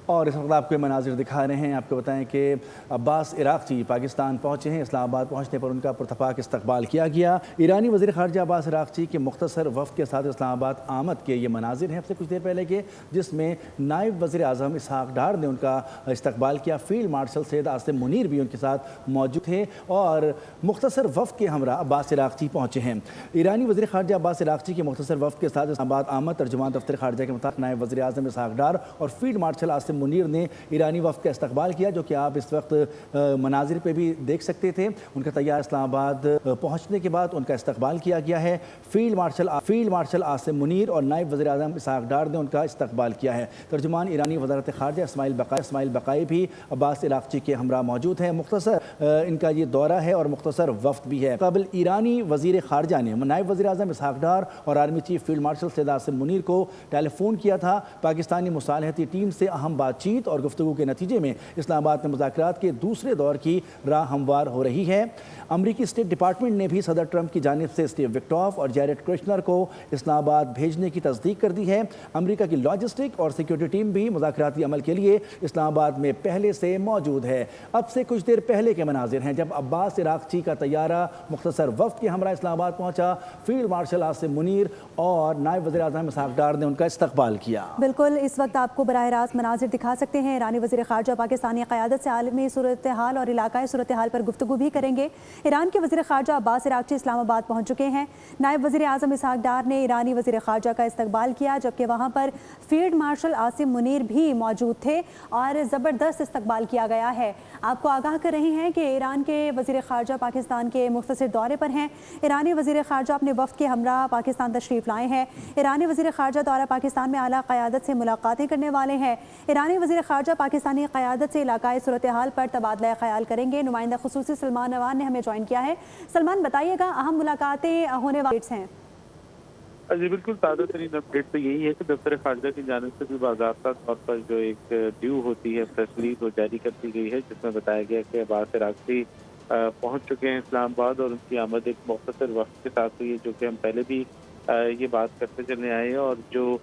اور اس وقت آپ کو یہ مناظر دکھا رہے ہیں. آپ کو بتائیں کہ عباس عراقچی پاکستان پہنچے ہیں. اسلام آباد پہنچنے پر ان کا پرتپاک استقبال کیا گیا. ایرانی وزیر خارجہ عباس عراقچی کے مختصر وفد کے ساتھ اسلام آباد آمد کے یہ مناظر ہیں اب سے کچھ دیر پہلے کے، جس میں نائب وزیر اعظم اسحاق ڈار نے ان کا استقبال کیا. فیلڈ مارشل سید عاصم منیر بھی ان کے ساتھ موجود تھے اور مختصر وفد کے ہمراہ عباس عراقچی پہنچے ہیں. ایرانی وزیر خارجہ عباس عراقچی کے مختصر وفد کے ساتھ اسلام آباد آمد. ترجمان دفتر خارجہ کے مطابق نائب وزیر اعظم اسحاق ڈار اور فیلڈ مارشل عاصم منیر نے ایرانی وفد کا استقبال کیا، جو کہ آپ اس وقت مناظر پہ بھی دیکھ سکتے تھے. ان کا تیار اسلام آباد پہنچنے کے بعد ان کا استقبال کیا گیا ہے. فیلڈ مارشل عاصم منیر اور نائب وزیر اعظم اسحاق ڈار نے ان کا استقبال کیا ہے. ترجمان ایرانی وزارت خارجہ اسماعیل بقائی بھی عباس عراقچی کے ہمراہ موجود ہیں. مختصر ان کا یہ دورہ ہے اور مختصر وفد بھی ہے. قبل ایرانی وزیر خارجہ نے نائب وزیر اعظم اسحاق ڈار اور army chief field marshal Syed Asim Munir کو ٹیلی فون کیا تھا. پاکستانی مصالحتی ٹیم سے اہم بات چیت اور گفتگو کے نتیجے میں اسلام آباد میں مذاکرات کے دوسرے دور کی راہ ہموار ہو رہی ہے. امریکی اسٹیٹ ڈپارٹمنٹ نے بھی صدر ٹرمپ کی جانب سے اسٹیو وکٹوف اور جیریڈ کرشنر کو اسلام آباد بھیجنے کی تصدیق کر دی ہے. امریکہ کی لاجسٹک اور سیکیورٹی ٹیم بھی مذاکراتی عمل کے لیے اسلام آباد میں پہلے سے موجود ہے. اب سے کچھ دیر پہلے کے مناظر ہیں جب عباس عراقچی کا طیارہ مختصر وفد کے ہمراہ اسلام آباد پہنچا. فیلڈ مارشل عاصم منیر اور نائب وزیر اعظم اسحاق ڈار نے ان کا استقبال کیا. بالکل، اس وقت آپ کو براہ راست مناظر دکھا سکتے ہیں. ایرانی وزیر خارجہ پاکستانی قیادت سے عالمی صورتحال اور علاقائی صورتحال پر گفتگو بھی کریں گے. ایران کے وزیر خارجہ عباس عراقچی اسلام آباد پہنچ چکے ہیں. نائب وزیر اعظم اسحاق ڈار نے ایرانی وزیر خارجہ کا استقبال کیا، جبکہ وہاں پر فیلڈ مارشل عاصم منیر بھی موجود تھے اور زبردست استقبال کیا گیا ہے. آپ کو آگاہ کر رہے ہیں کہ ایران کے وزیر خارجہ پاکستان کے مختصر دورے پر ہیں. ایرانی وزیر خارجہ اپنے وفد کے ہمراہ پاکستان تشریف لائے ہیں. ایرانی وزیر خارجہ دورہ پاکستان میں اعلیٰ قیادت سے ملاقاتیں کرنے والے ہیں. ایرانی وزیر خارجہ پاکستانی قیادت سے علاقائی صورتحال پر تبادلہ خیال کریں گے. نمائندہ خصوصی سلمان نوان نے ہمیں جوائن کیا ہے. سلمان، بتائیے گا اہم ملاقاتیں ہونے والی ہیں. جی بالکل، تازہ ترین اپڈیٹ تو یہی ہے کہ دفتر خارجہ کی جانب سے بھی باضابطہ طور پر جو ایک ڈیو ہوتی ہے پریس ریلیز وہ جاری کر دی گئی ہے، جس میں بتایا گیا کہ عباس عراقچی پہنچ چکے ہیں اسلام آباد اور ان کی آمد ایک مختصر وقت کے ساتھ ہوئی ہے، جو کہ ہم پہلے بھی یہ بات کرتے چلے آئے ہیں. اور جو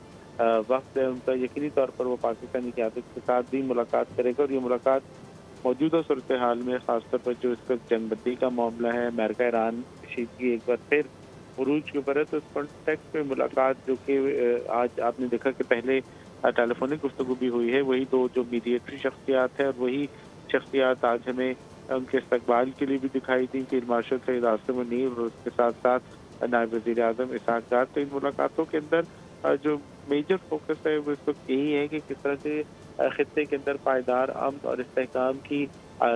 وقت ہے ان کا یقینی طور پر وہ پاکستانی قیادت کے ساتھ بھی ملاقات کرے گا. اور یہ ملاقات موجودہ صورتحال میں خاص طور پر جو اس کا جنگ بندی کا معاملہ ہے، امریکہ ایران کشیدگی ایک بار پھر عروج کے اوپر ہے، تو اس کانٹیکسٹ میں ملاقات جو کہ آج آپ نے دیکھا کہ پہلے ٹیلی فونک گفتگو بھی ہوئی ہے، وہی دو جو میڈیٹری شخصیات ہیں اور وہی شخصیات آج ہمیں ان کے استقبال کے لیے بھی دکھائی دی. فیلڈ مارشل سید عاصم منیر اور اس کے ساتھ ساتھ نائب وزیر اعظم اسحاق ڈار. تو ان ملاقاتوں کے اندر جو میجر فوکس ہے وہ اس وقت یہی ہے کہ کس طرح سے خطے کے اندر پائیدار امن اور استحکام کی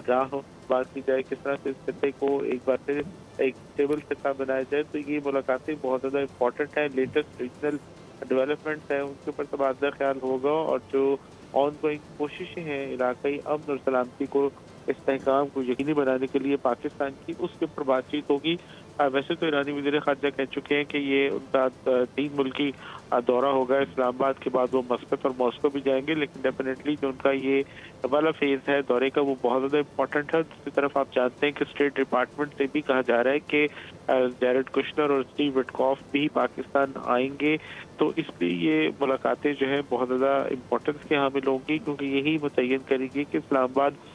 راہ بات کی جائے، کس طرح سے اس خطے کو ایک بار پھر ایک اسٹیبل خطہ بنایا جائے. تو یہ ملاقاتیں بہت زیادہ امپورٹنٹ ہیں. لیٹسٹ ریجنل ڈیولپمنٹس ہیں ان کے اوپر تبادلہ خیال ہوگا اور جو آن گوئنگ کوششیں ہیں علاقائی امن اور سلامتی کو استحکام کو یقینی بنانے کے لیے پاکستان کی، اس کے اوپر بات چیت ہوگی. ویسے تو ایرانی وزیر خارجہ کہہ چکے ہیں کہ یہ ان کا 3 ملکی دورہ ہوگا. اسلام آباد کے بعد وہ مسقط اور ماسکو بھی جائیں گے، لیکن ڈیفینیٹلی جو ان کا یہ والا فیز ہے دورے کا وہ بہت زیادہ امپورٹنٹ ہے. دوسری طرف آپ جانتے ہیں کہ اسٹیٹ ڈپارٹمنٹ سے بھی کہا جا رہا ہے کہ جیریڈ کشنر اور اسٹیو وٹکوف بھی پاکستان آئیں گے. تو اس لیے یہ ملاقاتیں جو ہیں بہت زیادہ امپورٹنس کے حامل ہوں گی، کیونکہ یہی متعین کرے گی کہ اسلام آباد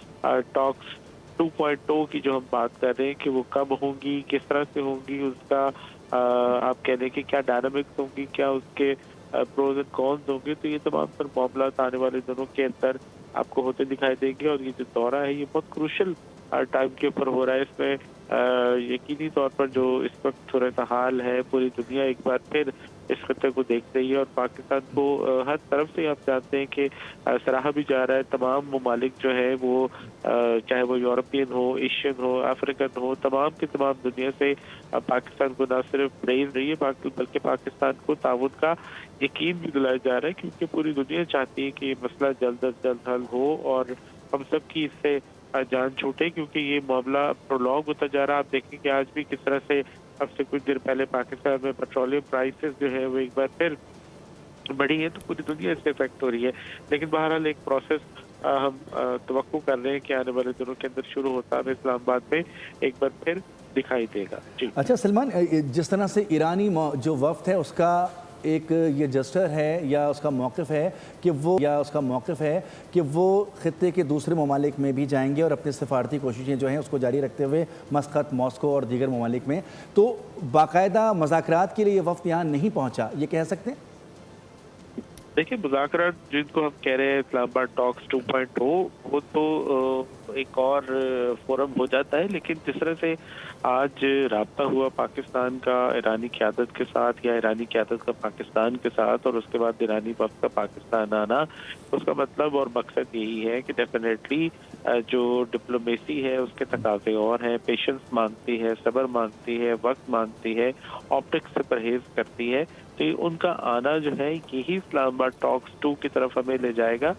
ٹاکس 2.0 کی جو ہم بات کر رہے ہیں کہ وہ کب ہوں گی، کس طرح سے ہوں گی، اس کا آپ کہہ لیں کہ کیا ڈائنامکس ہوں گی، کیا اس کے پروز اینڈ کونز ہوں گے. تو یہ تمام تر معاملات آنے والے دنوں کے اندر آپ کو ہوتے دکھائی دیں گے. اور یہ جو دورہ ہے یہ بہت کروشل ٹائم کے اوپر ہو رہا ہے. اس میں یقینی طور پر جو اس وقت صورتحال ہے پوری دنیا ایک بار پھر اس خطے کو دیکھ رہی ہے اور پاکستان کو ہر طرف سے آپ جانتے ہیں کہ سراہا بھی جا رہا ہے. تمام ممالک جو ہے وہ چاہے وہ یورپین ہو، ایشین ہو، افریقن ہو، تمام کی تمام دنیا سے پاکستان کو نہ صرف پریز رہی ہے بلکہ پاکستان کو تعاون کا یقین بھی دلایا جا رہا ہے، کیونکہ پوری دنیا چاہتی ہے کہ یہ مسئلہ جلد از جلد حل ہو اور ہم سب کی اس سے جان چھوٹے، کیونکہ یہ معاملہ پرولونگ ہوتا جا رہا ہے. آپ دیکھیں کہ آج بھی کس طرح سے اب سے کچھ دیر پہلے پاکستان میں پیٹرولیم پرائسز جو ہے وہ ایک بار پھر بڑھی ہے، تو پوری دنیا اس سے افیکٹ ہو رہی ہے. لیکن بہرحال ایک پروسیس ہم توقع کر رہے ہیں کہ آنے والے دنوں کے اندر شروع ہوتا ہے اسلام آباد میں ایک بار پھر دکھائی دے گا. جی اچھا سلمان، جس طرح سے ایرانی جو وفد ہے اس کا ایک یہ جسٹر ہے یا اس کا موقف ہے کہ وہ خطے کے دوسرے ممالک میں بھی جائیں گے اور اپنی سفارتی کوششیں جو ہیں اس کو جاری رکھتے ہوئے مسقط، ماسکو اور دیگر ممالک میں، تو باقاعدہ مذاکرات کے لیے یہ وفد یہاں نہیں پہنچا، یہ کہہ سکتے ہیں؟ دیکھیں، مذاکرات جن کو ہم کہہ رہے ہیں اسلام آباد ٹاکس 2.0، وہ تو ایک اور فورم ہو جاتا ہے، لیکن جس طرح سے آج رابطہ ہوا پاکستان کا ایرانی قیادت کے ساتھ یا ایرانی قیادت کا پاکستان کے ساتھ، اور اس کے بعد ایرانی وفد کا پاکستان آنا، اس کا مطلب اور مقصد یہی ہے کہ ڈیفینیٹلی جو ڈپلومیسی ہے اس کے تقاضے اور ہیں، پیشنس مانگتی ہے، صبر مانگتی ہے، وقت مانگتی ہے، آپٹکس سے پرہیز کرتی ہے، تو ان کا آنا جو ہے یہی اسلام آباد ٹاکس 2 کی طرف ہمیں لے جائے گا۔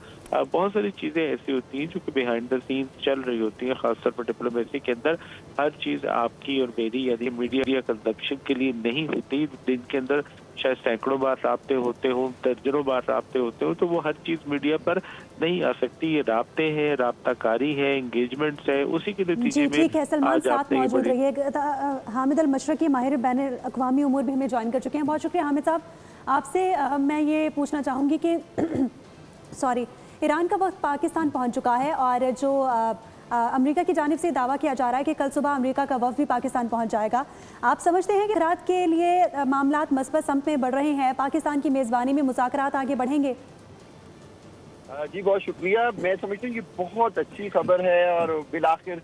بہت ساری چیزیں ایسی ہوتی ہیں جو کہ بیہائنڈ دا سینس چل رہی ہوتی ہیں، خاص طور پر ڈپلومیسی کے اندر ہر چیز آپ کی اور میری یعنی میڈیا کنزمپشن کے لیے نہیں ہوتی۔ دن کے اندر شاید سینکڑوں بار رابطے ہوتے ہوں، درجنوں بار رابطے ہوتے ہوں، تو وہ ہر چیز میڈیا پر نہیں آ سکتی۔ یہ رابطے ہیں، رابطہ کاری ہے، انگیجمنٹس ہے، اسی کے نتیجے میں ٹھیک ہے سلمان ساتھ موجود رہیے۔ حامد المشرقی ماہر بین الاقوامی امور بھی ہمیں جوائن کر چکے ہیں۔ بہت شکریہ حامد صاحب۔ آپ سے میں یہ پوچھنا چاہوں گی کہ ایران کا وقت پاکستان پہنچ چکا ہے، اور جو امریکہ کی جانب سے دعویٰ کیا جا رہا ہے کہ کل صبح امریکہ کا وفد بھی پاکستان پہنچ جائے گا، آپ سمجھتے ہیں کہ مذاکرات کے لیے معاملات مثبت سمت میں بڑھ رہے ہیں؟ پاکستان کی میزبانی میں مذاکرات آگے بڑھیں گے؟ جی بہت شکریہ۔ میں سمجھتا ہوں یہ بہت اچھی خبر ہے، اور بالآخر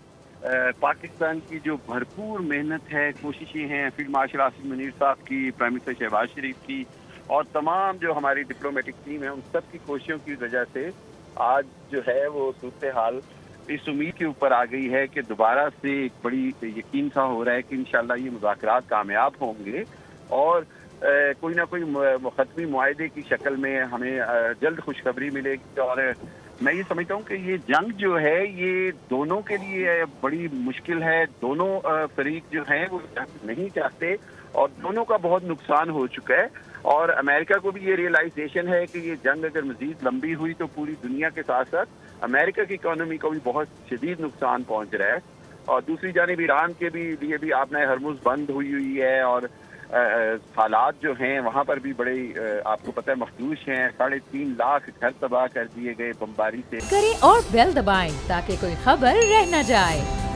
پاکستان کی جو بھرپور محنت ہے، کوششیں ہیں فیلڈ مارشل آصف منیر صاحب کی، پرائم منسٹر شہباز شریف کی، اور تمام جو ہماری ڈپلومیٹک ٹیم ہے، ان سب کی کوششوں کی وجہ سے آج جو ہے وہ صورتحال اس امید کے اوپر آ گئی ہے کہ دوبارہ سے ایک بڑی یقین سا ہو رہا ہے کہ انشاءاللہ یہ مذاکرات کامیاب ہوں گے، اور کوئی نہ کوئی حتمی معاہدے کی شکل میں ہمیں جلد خوشخبری ملے گی۔ اور میں یہ سمجھتا ہوں کہ یہ جنگ جو ہے یہ دونوں کے لیے بڑی مشکل ہے۔ دونوں فریق جو ہیں وہ جنگ نہیں چاہتے، اور دونوں کا بہت نقصان ہو چکا ہے، اور امریکہ کو بھی یہ ریئلائزیشن ہے کہ یہ جنگ اگر مزید لمبی ہوئی تو پوری دنیا کے ساتھ ساتھ امریکہ کی اکانومی کو بھی بہت شدید نقصان پہنچ رہا ہے۔ اور دوسری جانب ایران کے بھی لیے بھی آبنہ ہرمز بند ہوئی ہے، اور حالات جو ہیں وہاں پر بھی بڑے آپ کو پتہ ہے مخدوش ہیں۔ 3.5 لاکھ گھر تباہ کر دیے گئے بمباری سے۔ کریں اور بیل دبائیں تاکہ کوئی خبر رہ نہ جائے۔